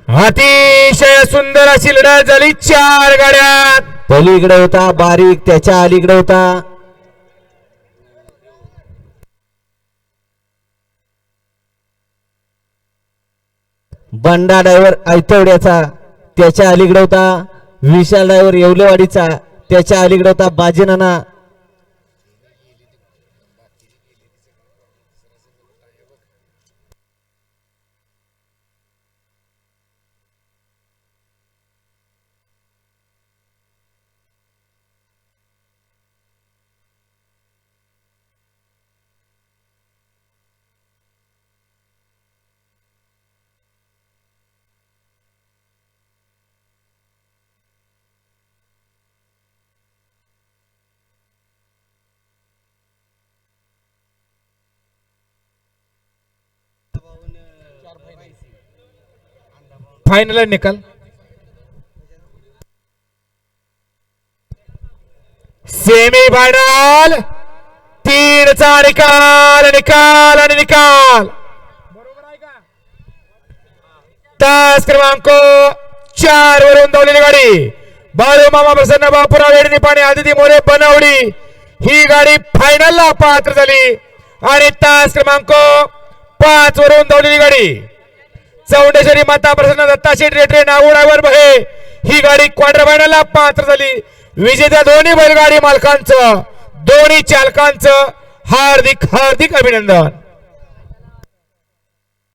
अतिशय सुंदर अशी लढत झाली 4 गाड्यात. पलीकडे होता बारीक, त्याच्या अलीकडे होता बंडा ड्रायव्हर ऐतवड्याचा, त्याच्या अलीकडे होता विशाल ड्रायव्हर येवलेवाडीचा, त्याच्या अलीकडे होता बाजीनाना. फायनल निकाल सेमी फायनल 3 चा निकाल निकाल आणि निकाल. तास क्रमांक 4 वरून धावलेली गाडी बाळू मामा प्रसन्न बापूराव वेडणी पाणी आदिती मोरे बनवडी ही गाडी फायनलला पात्र झाली. आणि तास क्रमांक 5 वरून धावलेली गाडी चौंडेश्वरी माता प्रसन्न दत्ताशेठ रेटरे नागू ड्रायव्हर बहे ही गाडी क्वार्टर फायनलला पात्र झाली. विजेत्या दोन्ही बैलगाडी मालकांचं दोन्ही चालकांचं हार्दिक हार्दिक अभिनंदन.